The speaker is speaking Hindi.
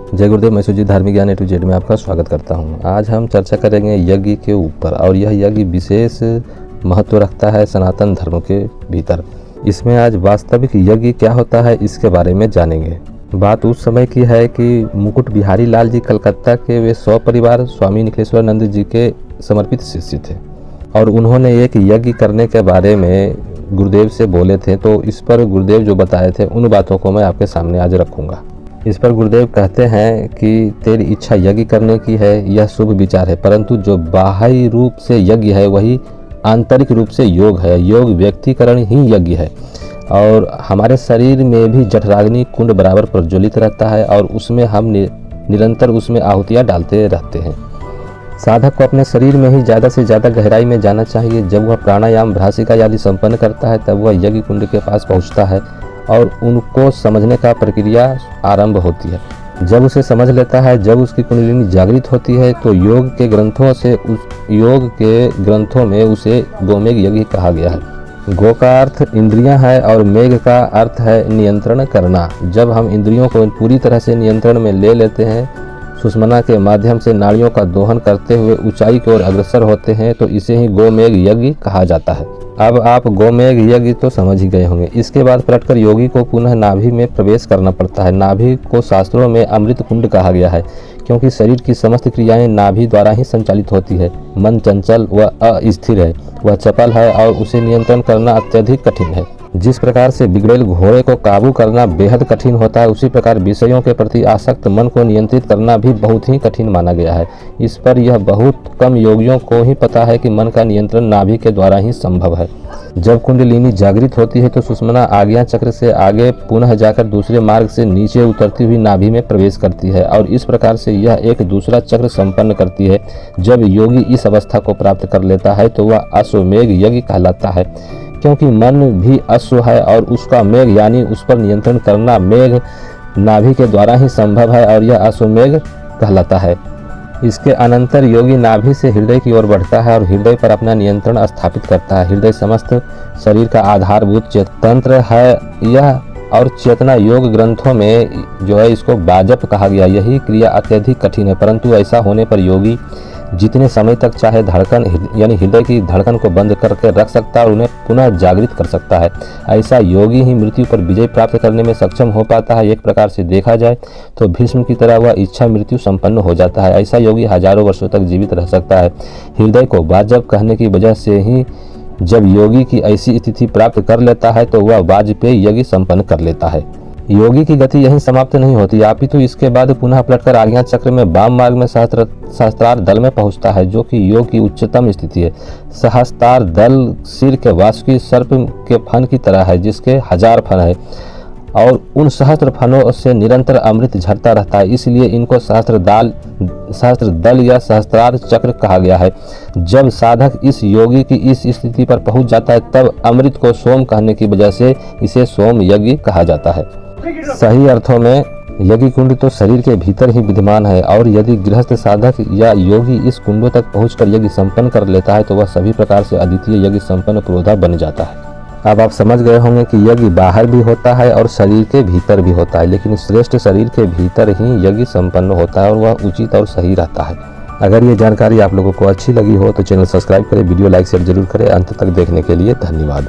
जय गुरुदेव, मैं सुजीत धार्मिक ज्ञान A to Z में आपका स्वागत करता हूं। आज हम चर्चा करेंगे यज्ञ के ऊपर, और यह यज्ञ विशेष महत्व रखता है सनातन धर्म के भीतर। इसमें आज वास्तविक यज्ञ क्या होता है इसके बारे में जानेंगे। बात उस समय की है कि मुकुट बिहारी लाल जी कलकत्ता के वे 100 परिवार स्वामी निखिलेश्वरानंद जी के समर्पित शिष्य थे, और उन्होंने एक यज्ञ करने के बारे में गुरुदेव से बोले थे। तो इस पर गुरुदेव जो बताए थे उन बातों को मैं आपके सामने आज रखूँगा। इस पर गुरुदेव कहते हैं कि तेरी इच्छा यज्ञ करने की है, यह शुभ विचार है, परंतु जो बाह्य रूप से यज्ञ है वही आंतरिक रूप से योग है। योग व्यक्तिकरण ही यज्ञ है, और हमारे शरीर में भी जठराग्नि कुंड बराबर प्रज्वलित रहता है, और उसमें हम निरंतर उसमें आहुतियाँ डालते रहते हैं। साधक को अपने शरीर में ही ज़्यादा से ज़्यादा गहराई में जाना चाहिए। जब वह प्राणायाम भ्रासिका आदि संपन्न करता है तब वह यज्ञ कुंड के पास पहुँचता है और उनको समझने का प्रक्रिया आरंभ होती है। जब उसे समझ लेता है, जब उसकी कुंडलिनी जागृत होती है, तो योग के ग्रंथों में उसे गोमेघ यज्ञ कहा गया है। गो का अर्थ इंद्रियां है और मेघ का अर्थ है नियंत्रण करना। जब हम इंद्रियों को पूरी तरह से नियंत्रण में ले लेते हैं, सुषुम्ना के माध्यम से नाड़ियों का दोहन करते हुए ऊंचाई की ओर अग्रसर होते हैं, तो इसे ही गोमेघ यज्ञ कहा जाता है। अब आप गोमेघ यज्ञ तो समझ ही गए होंगे। इसके बाद पलटकर योगी को पुनः नाभि में प्रवेश करना पड़ता है। नाभि को शास्त्रों में अमृत कुंड कहा गया है, क्योंकि शरीर की समस्त क्रियाएं नाभि द्वारा ही संचालित होती है। मन चंचल व अस्थिर है, वह चपल है और उसे नियंत्रण करना अत्यधिक कठिन है। जिस प्रकार से बिगड़ेल घोड़े को काबू करना बेहद कठिन होता है, उसी प्रकार विषयों के प्रति आसक्त मन को नियंत्रित करना भी बहुत ही कठिन माना गया है। इस पर यह बहुत कम योगियों को ही पता है कि मन का नियंत्रण नाभि के द्वारा ही संभव है। जब कुंडलिनी जागृत होती है तो सुषुम्ना आज्ञा चक्र से आगे पुनः जाकर दूसरे मार्ग से नीचे उतरती हुई नाभि में प्रवेश करती है, और इस प्रकार से यह एक दूसरा चक्र संपन्न करती है। जब योगी इस अवस्था को प्राप्त कर लेता है तो वह अश्वमेघ यज्ञ कहलाता है, क्योंकि मन भी अश्व है और उसका मेघ यानी उस पर नियंत्रण करना मेघ नाभि के द्वारा ही संभव है, और यह अश्वमेघ कहलाता है। इसके अनंतर योगी नाभि से हृदय की ओर बढ़ता है और हृदय पर अपना नियंत्रण स्थापित करता है। हृदय समस्त शरीर का आधारभूत तंत्र है यह, और चेतना योग ग्रंथों में जो है इसको बाजप कहा गया। यही क्रिया अत्यधिक कठिन है, परंतु ऐसा होने पर योगी जितने समय तक चाहे धड़कन यानी हृदय की धड़कन को बंद करके रख सकता है और उन्हें पुनः जागृत कर सकता है। ऐसा योगी ही मृत्यु पर विजय प्राप्त करने में सक्षम हो पाता है। एक प्रकार से देखा जाए तो भीष्म की तरह वह इच्छा मृत्यु संपन्न हो जाता है। ऐसा योगी हजारों वर्षों तक जीवित रह सकता है। हृदय को वाजब कहने की वजह से ही जब योगी की ऐसी स्थिति प्राप्त कर लेता है तो वह वाजपेयी यज्ञ संपन्न कर लेता है। योगी की गति यहीं समाप्त नहीं होती, अपितु इसके बाद पुनः पलटकर आज्ञा चक्र में वाम मार्ग में सहस्त्रार दल में पहुंचता है, जो कि योग की उच्चतम स्थिति है। सहस्त्रार दल सिर के वासुकी सर्प के फन की तरह है, जिसके 1000 फन है, और उन सहस्त्र फनों से निरंतर अमृत झरता रहता है। इसलिए इनको सहस्त्र दल या सहस्त्रार चक्र कहा गया है। जब साधक इस योगी की इस स्थिति पर पहुंच जाता है तब अमृत को सोम कहने की वजह से इसे सोम यज्ञ कहा जाता है। सही अर्थों में यज्ञ कुंड तो शरीर के भीतर ही विद्यमान है, और यदि गृहस्थ साधक या योगी इस कुंडों तक पहुंचकर यज्ञ संपन्न कर लेता है तो वह सभी प्रकार से अद्वितीय यज्ञ संपन्न पुरोधा बन जाता है। अब आप समझ गए होंगे कि यज्ञ बाहर भी होता है और शरीर के भीतर भी होता है, लेकिन श्रेष्ठ शरीर के भीतर ही यज्ञ संपन्न होता है और वह उचित और सही रहता है। अगर ये जानकारी आप लोगों को अच्छी लगी हो तो चैनल सब्सक्राइब करें, वीडियो लाइक शेयर जरूर करें। अंत तक देखने के लिए धन्यवाद।